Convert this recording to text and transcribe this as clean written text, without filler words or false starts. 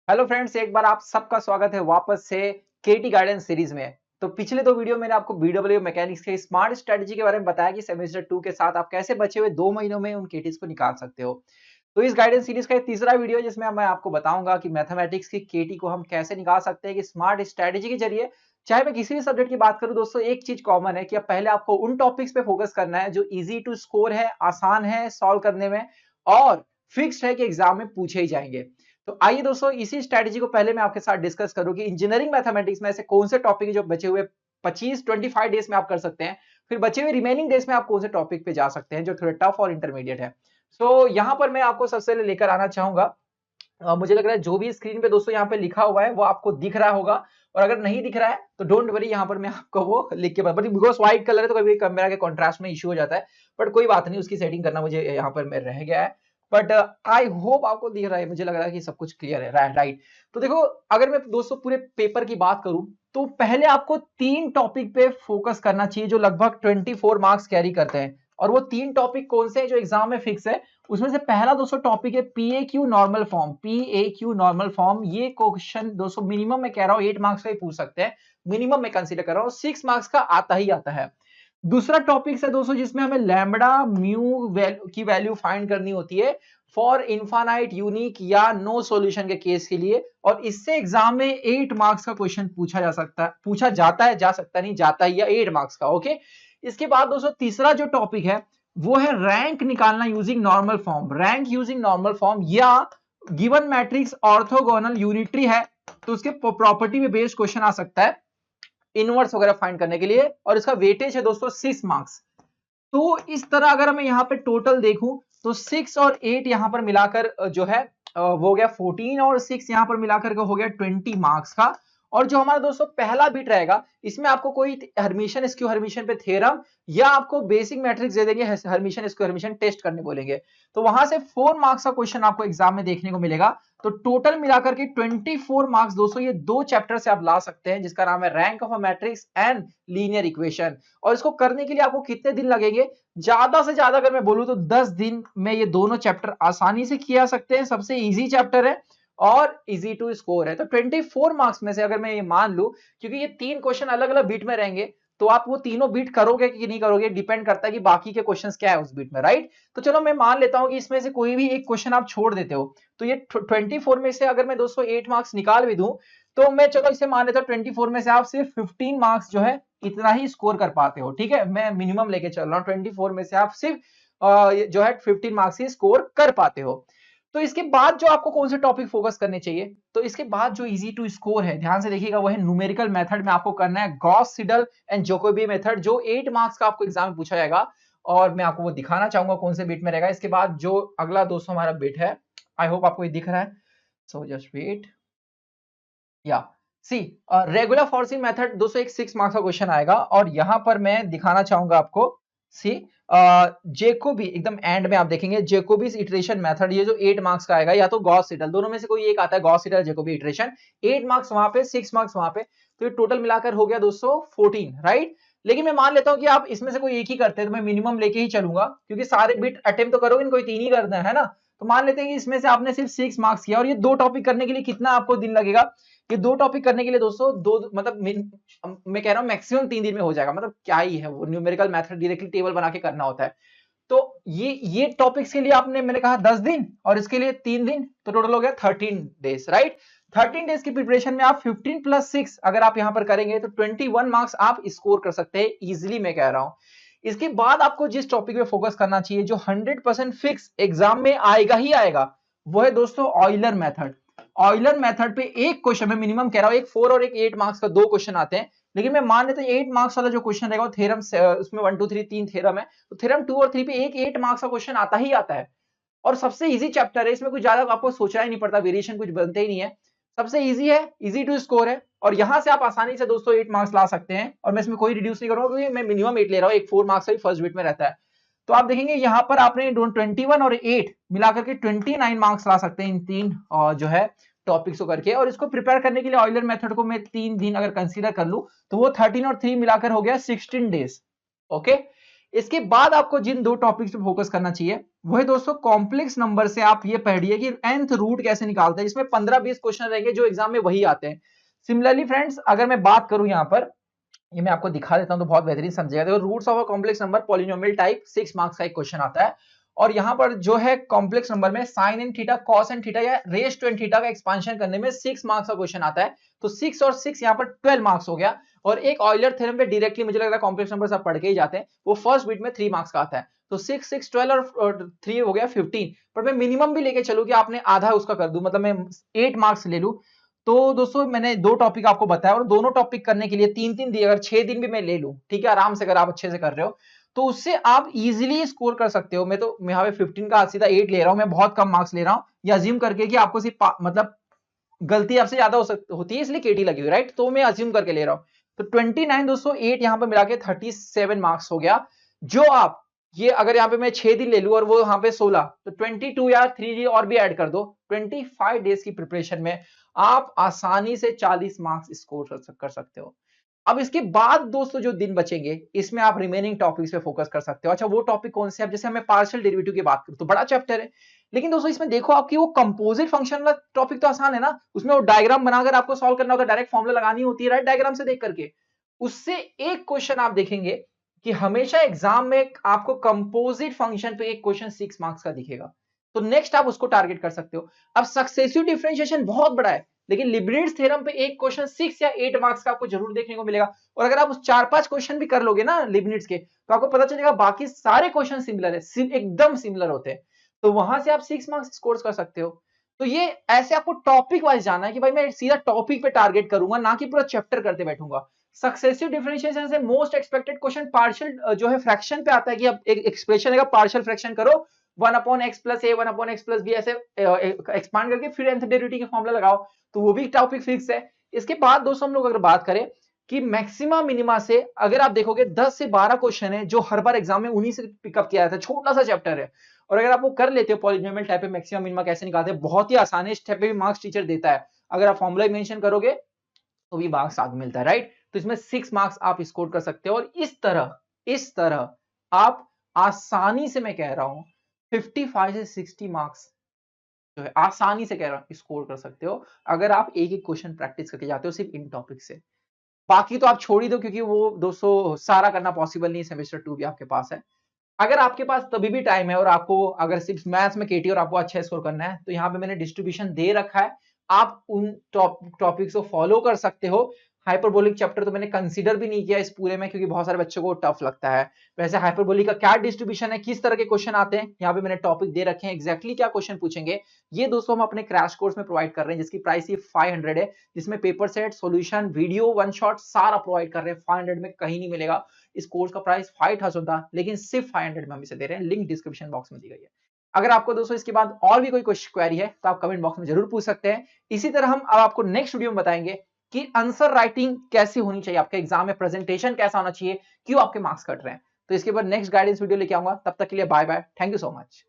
Hello friends, एक बार आप सबका स्वागत है वापस से केटी गाइडेंस सीरीज में। तो पिछले दो वीडियो मैंने आपको बीडब्ल्यू मैकेनिक्स के स्मार्ट स्ट्रेटजी के बारे में बताया कि सेमेस्टर 2 के साथ आप कैसे बचे हुए 2 महीनों में उन केटीज को निकाल सकते हो। तो इस गाइडेंस सीरीज का तीसरा वीडियो जिसमें मैं आपको बताऊंगा कि मैथमेटिक्स की केटी को हम कैसे निकाल सकते हैं कि स्मार्ट स्ट्रेटजी के जरिए। चाहे मैं किसी भी सब्जेक्ट की बात करूं दोस्तों, एक चीज कॉमन है कि अब पहले आपको उन टॉपिक्स पे फोकस करना है जो इजी टू स्कोर है, आसान है सॉल्व करने में और फिक्स्ड है कि एग्जाम में पूछे ही जाएंगे। तो आइए दोस्तों, इसी स्ट्रेटजी को पहले मैं आपके साथ डिस्कस करूं कि इंजीनियरिंग मैथमेटिक्स में ऐसे कौन से टॉपिक जो बचे हुए 25 डेज में आप कर सकते हैं, फिर बचे हुए रिमेनिंग डेज में आप कौन से टॉपिक पे जा सकते हैं जो थोड़े टफ और इंटरमीडिएट है। सो यहाँ पर मैं आपको सबसे पहले लेकर आना चाहूंगा। मुझे लग रहा है जो भी स्क्रीन पे दोस्तों यहाँ पे लिखा हुआ है वो आपको दिख रहा होगा, और अगर नहीं दिख रहा है तो डोंट वरी, यहाँ पर मैं आपको वो लिख के बता, बिकॉज व्हाइट कलर है तो कभी कैमरा के कॉन्ट्रास्ट में इश्यू हो जाता है। बट कोई बात नहीं, उसकी सेटिंग करना मुझे यहाँ पर मैं रह गया है। बट आई होप आपको दिख रहा है, मुझे लग रहा है कि सब कुछ क्लियर है। राइट। तो देखो, अगर मैं दोस्तों पूरे पेपर की बात करूं तो पहले आपको 3 टॉपिक पे फोकस करना चाहिए जो लगभग 24 मार्क्स कैरी करते हैं। और वो 3 टॉपिक कौन से हैं जो एग्जाम में फिक्स है? उसमें से पहला दोस्तों टॉपिक है पीएक्यू नॉर्मल फॉर्म। पीएक्यू नॉर्मल फॉर्म, ये क्वेश्चन दोस्तों मिनिमम मैं कह रहा हूं 8 मार्क्स का ही पूछ सकते हैं। मिनिमम मैं कंसीडर कर रहा हूं 6 मार्क्स का आता ही आता है। दूसरा टॉपिक है दोस्तों जिसमें हमें लैम्बडा म्यू की वैल्यू फाइंड करनी होती है फॉर इनफाइनाइट यूनिक या नो सॉल्यूशन के केस के लिए, और इससे एग्जाम में 8 मार्क्स का क्वेश्चन पूछा जा सकता है, पूछा जाता है, जा सकता नहीं, जाता ही, या 8 मार्क्स का। ओके। इसके बाद दोस्तों तीसरा जो टॉपिक है वो है रैंक निकालना using normal form. Rank using normal form, या गिवन मैट्रिक्स ऑर्थोगोनल यूनिटरी है तो उसके प्रॉपर्टी पे बेस्ड क्वेश्चन आ सकता है इनवर्स वगैरह फाइंड करने के लिए, और इसका वेटेज है दोस्तों 6 मार्क्स। तो इस तरह अगर मैं यहाँ पे टोटल देखूं तो 6 और 8 यहाँ पर मिलाकर जो है वो हो गया 14, और 6 यहाँ पर मिलाकर के हो गया 20 मार्क्स का। और जो हमारा दोस्तों पहला बिट रहेगा इसमें आपको कोई हर्मिशन स्क्यू हर्मिशन पे थ्योरम या आपको बेसिक मैट्रिक्स दे देंगे, हर्मिशन स्क्यू हर्मिशन टेस्ट करने बोलेंगे। तो वहां से 4 मार्क्स का क्वेश्चन आपको एग्जाम में देखने को मिलेगा। तो टोटल मिलाकर के 24 मार्क्स दोस्तों ये 2 चैप्टर से आप ला सकते हैं जिसका नाम है rank of a matrix and linear equation. और इसको करने के लिए आपको कितने दिन लगेंगे? ज्यादा से ज्यादा अगर मैं बोलूं तो 10 दिन में ये दोनों चैप्टर आसानी से किया सकते हैं। सबसे इजी चैप्टर है और इजी टू स्कोर है। तो 24 मार्क्स में से अगर मैं ये मान लूं, क्योंकि ये 3 क्वेश्चन अलग अलग बीट में रहेंगे, तो आप वो तीनों बीट करोगे कि नहीं करोगे डिपेंड करता है कि बाकी के क्वेश्चंस क्या है उस बीट में। राइट। तो चलो मैं मान लेता हूं कि इसमें से कोई भी एक क्वेश्चन आप छोड़ देते हो, तो ये 24 में से अगर मैं दोस्तों 8 मार्क्स निकाल भी दूं, तो मैं चलो इसे मान लेता हूं 24 में से आप सिर्फ 15 मार्क्स जो है इतना ही स्कोर कर पाते हो। ठीक है, मैं मिनिमम लेके चल रहा हूं, 24 में से आप सिर्फ जो है 15 मार्क्स ही स्कोर कर पाते हो। तो इसके बाद जो आपको कौन से टॉपिक फोकस करने चाहिए, तो इसके बाद जो इजी टू स्कोर है, ध्यान से देखिएगा, वो है न्यूमेरिकल मेथड में आपको करना है Gauss Seidel and Jacobi method, जो 8 मार्क्स का आपको एग्जाम में पूछा जाएगा। और मैं आपको वो दिखाना चाहूंगा कौन से बिट में रहेगा। इसके बाद जो अगला दोस्तों हमारा बिट है, आई होप आपको ये दिख रहा है, सो जस्ट वेट। या सी रेगुलर फॉर्सिंग मेथड दोस्तों एक 6 मार्क्स का क्वेश्चन आएगा, और यहां पर मैं दिखाना चाहूंगा आपको सी जेकोबी, एकदम एंड में आप देखेंगे जेकोबीज इटरेशन मेथड, ये जो 8 मार्क्स का आएगा, या तो गॉस सिडल, दोनों में से कोई एक आता है, गॉस सिडल जेकोबी इटरेशन। 8 मार्क्स वहां पे, 6 मार्क्स वहां पे, तो ये टोटल मिलाकर हो गया दोस्तों 14। राइट। लेकिन मैं मान लेता हूं कि आप इसमें से कोई एक ही करते हैं, तो मैं मिनिमम लेके ही चलूंगा, क्योंकि सारे बिट अटेम्प्ट तो करोगे, कोई 3 ही करना है ना। तो मान लेते हैं कि इसमें से आपने सिर्फ 6 मार्क्स किया, और ये 2 टॉपिक करने के लिए कितना आपको दिन लगेगा? ये 2 टॉपिक करने के लिए दोस्तों दो, मतलब मैं कह रहा हूं मैक्सिमम 3 दिन में हो जाएगा। मतलब क्या ही है वो, न्यूमेरिकल मेथड डायरेक्टली टेबल बना के करना होता है। तो ये टॉपिक्स के लिए आपने, मैंने कहा 10 दिन, और इसके लिए 3 दिन, तो टोटल हो गया 13 डेज। राइट। 13 डेज की प्रिपरेशन में आप 15 प्लस 6 अगर आप यहां पर करेंगे तो 21 मार्क्स आप स्कोर कर सकते हैं इजिली, मैं कह रहा हूं। इसके बाद आपको जिस टॉपिक पे फोकस करना चाहिए जो 100% फिक्स एग्जाम में आएगा ही आएगा, वो है दोस्तों ऑयलर मेथड। ऑयलर मेथड पे एक क्वेश्चन में मिनिमम कह रहा हूं, एक 4 और एक 8 मार्क्स का 2 क्वेश्चन आते हैं। लेकिन मैं मान लेता हूं 8 मार्क्स वाला जो क्वेश्चन रहेगा वो थ्योरम, उसमें 1 2 3 3 थ्योरम है, तो थ्योरम 2 और 3 पे एक 8 मार्क्स का क्वेश्चन आता ही आता है। और सबसे इजी चैप्टर है, इसमें कुछ ज्यादा आपको सोचना ही नहीं पड़ता, वेरिएशन कुछ बनते ही नहीं है, सबसे इजी है, इजी टू स्कोर है, और यहां से आप आसानी से दोस्तों 8 मार्क्स ला सकते हैं। और मैं इसमें कोई रिड्यूस नहीं करूंगा क्योंकि मैं मिनिमम 8 ले रहा हूं, एक 4 मार्क्स का फर्स्ट बिट में रहता है। तो आप देखेंगे यहां पर आपने 21 और 8 मिलाकर के 29 मार्क्स ला सकते हैं इन 3 जो है टॉपिक्स को करके। और इसको प्रिपेयर करने के लिए ऑयलर मेथड को मैं 3 दिन अगर कंसीडर कर लूं, तो वो 13 और 3 मिलाकर हो गया 16 डेज। ओके। इसके बाद आपको जिन दो टॉपिक्स पे फोकस करना चाहिए वो है दोस्तों कॉम्प्लेक्स नंबर से आप ये पढ़िए कि nth रूट कैसे निकालते हैं, जिसमें 15-20 क्वेश्चन रहेंगे जो एग्जाम में वही आते हैं। सिमिलरली फ्रेंड्स, अगर मैं बात करूं यहाँ पर, ये मैं आपको दिखा देता हूं तो बहुत बेहतरीन समझेगा। देखो, roots of a complex number polynomial type 6 marks का एक क्वेश्चन आता है, और यहाँ पर जो है कॉम्प्लेक्स नंबर में sine n theta, cos n theta या रेस टू एन थीटा का एक्सपांशन करने में 6 मार्क्स का क्वेश्चन आता है। तो 6 और 6 यहाँ पर 12 मार्क्स हो गया। और एक ऑयलर थ्योरम पे डायरेक्टली मुझे लग रहा है कॉम्प्लेक्स नंबर सब पढ़ के ही जाते हैं, वो फर्स्ट बिट में 3 मार्क्स का आता है। तो 6 6 12 और 3 हो गया 15। पर मैं मिनिमम भी लेके चलूं कि आपने आधा उसका कर दूं, मतलब मैं 8 मार्क्स ले लूं। तो दोस्तों मैंने 2 टॉपिक आपको बताया, और दोनों टॉपिक करने के लिए 3-3 दिए, अगर 6 दिन भी मैं ले लूं, ठीक है, आराम से, अगर आप अच्छे से कर रहे हो तो उससे आप इजीली स्कोर कर सकते हो। मैं तो यहाँ पे 15 का सीधा 8 ले रहा हूं, मैं बहुत कम मार्क्स ले रहा हूं, या अज्यूम करके कि आपको सिर्फ मतलब गलती आपसे ज्यादा होती है इसलिए केटी लगी हुई, राइट, तो मैं अज्यूम करके ले रहा हूं। तो 29 दोस्तों 8 यहाँ पे मिला के 37 मार्क्स हो गया। जो आप ये अगर यहाँ पे मैं 6 दिन ले लूं और वो यहाँ पे 16, तो 22 या 3 और भी ऐड कर दो, 25 डेज की प्रिपरेशन में आप आसानी से 40 मार्क्स स्कोर कर सकते हो। अब इसके बाद दोस्तों जो दिन बचेंगे, इसमें आप रिमेनिंग टॉपिक्स पे फोकस कर सकते हो। अच्छा, वो टॉपिक कौन से? अब जैसे हमें पार्शियल डेरिवेटिव की बात करूं तो बड़ा चैप्टर है, लेकिन दोस्तों इसमें देखो आपकी वो कंपोजिट फंक्शन वाला टॉपिक तो आसान है ना, उसमें वो डायग्राम बनाकर आपको सॉल्व करना होता है, डायरेक्ट फॉर्मूला लगानी होती है, राइट, डायग्राम से देख करके। उससे एक क्वेश्चन आप देखेंगे कि हमेशा एग्जाम में आपको कंपोजिट फंक्शन पे एक क्वेश्चन 6 मार्क्स का दिखेगा, तो नेक्स्ट आप उसको टारगेट कर सकते हो। अब सक्सेसिव डिफरेंशिएशन बहुत बड़ा है, लेकिन लीबनिट्ज थ्योरम पे एक क्वेश्चन 6 या 8 मार्क्स का आपको जरूर देखने को मिलेगा। और अगर आप उस 4-5 क्वेश्चन भी कर लोगे ना लीबनिट्ज के, तो आपको पता चलेगा बाकी सारे क्वेश्चन सिमिलर है, एकदम सिमिलर होते हैं, तो वहां से आप 6 मार्क्स स्कोर कर सकते हो। तो ये ऐसे आपको टॉपिक वाइज जाना है कि भाई मैं सीधा टॉपिक पे टारगेट करूंगा, ना कि पूरा चैप्टर करते बैठूंगा। सक्सेसिव डिफरेंशिएशन से मोस्ट एक्सपेक्टेड क्वेश्चन पार्शियल जो है फ्रैक्शन पे आता है, कि अब एक एक्सप्रेशन है, पार्शियल फ्रैक्शन करो 1/x + a 1/x + b ऐसे एक्सपांड करके फिर nth डेरिवेटिव के फॉर्मूला लगाओ, तो वो भी टॉपिक फिक्स है। इसके बाद दोस्तों हम लोग अगर बात करें कि मैक्सिमा मिनिमा से, अगर आप देखोगे 10 से 12 क्वेश्चन है जो हर बार एग्जाम में उन्हीं से पिकअप किया जाता है, छोटा सा चैप्टर है, और अगर आप वो कर लेते हो पॉलिनोमियल टाइप पे मैक्सिमा मिनिमा कैसे निकालते हैं, बहुत ही आसान है। इस टाइप पे भी मार्क्स टीचर देता है, अगर आप फॉर्मूला मेंशन करोगे तो भी मार्क्स आगे मिलता है, राइट। तो इसमें 6 मार्क्स आप स्कोर कर सकते हो, और इस तरह आप आसानी से, मैं कह रहा हूं 55 से 60 मार्क्स जो है आसानी से कह रहा हूं स्कोर कर सकते हो, अगर आप एक एक क्वेश्चन प्रैक्टिस करके जाते हो सिर्फ इन टॉपिक से। बाकी तो आप छोड़ ही दो, क्योंकि वो दोस्तों सारा करना पॉसिबल नहीं है, सेमेस्टर 2 भी आपके पास है। अगर आपके पास तभी भी टाइम है और आपको अगर सिर्फ मैथ्स में केटी और आपको अच्छा स्कोर करना है, तो यहाँ पे मैंने डिस्ट्रीब्यूशन दे रखा है, आप उन टॉपिक्स को फॉलो कर सकते हो। हाइपरबोलिक चैप्टर तो मैंने कंसीडर भी नहीं किया इस पूरे में, क्योंकि बहुत सारे बच्चों को टफ लगता है। वैसे हाइपरबोलिक का क्या डिस्ट्रीब्यूशन है, किस तरह के क्वेश्चन आते हैं, यहाँ पे मैंने टॉपिक दे रखे हैं, एग्जैक्टली क्या क्वेश्चन पूछेंगे, ये दोस्तों हम अपने क्रैश कोर्स में प्रोवाइड कर रहे हैं, जिसकी प्राइस ये 500 है, जिसमें paper set, solution, video, one shot सारा प्रोवाइड कर रहे हैं। 500 में कहीं नहीं मिलेगा। इस कोर्स का प्राइस 5000 था, लेकिन सिर्फ 500 में हम इसे दे रहे हैं। लिंक डिस्क्रिप्शन बॉक्स में दी गई है। अगर आपको दोस्तों इसके बाद और भी कोई क्वेरी है तो आप कमेंट बॉक्स में जरूर पूछ सकते हैं। इसी तरह हम अब आपको नेक्स्ट वीडियो में बताएंगे कि आंसर राइटिंग कैसी होनी चाहिए, आपके एग्जाम में प्रेजेंटेशन कैसा होना चाहिए, क्यों आपके मार्क्स कट रहे हैं। तो इसके बाद नेक्स्ट गाइडेंस वीडियो लेके आऊंगा, तब तक के लिए bye bye, thank you so much.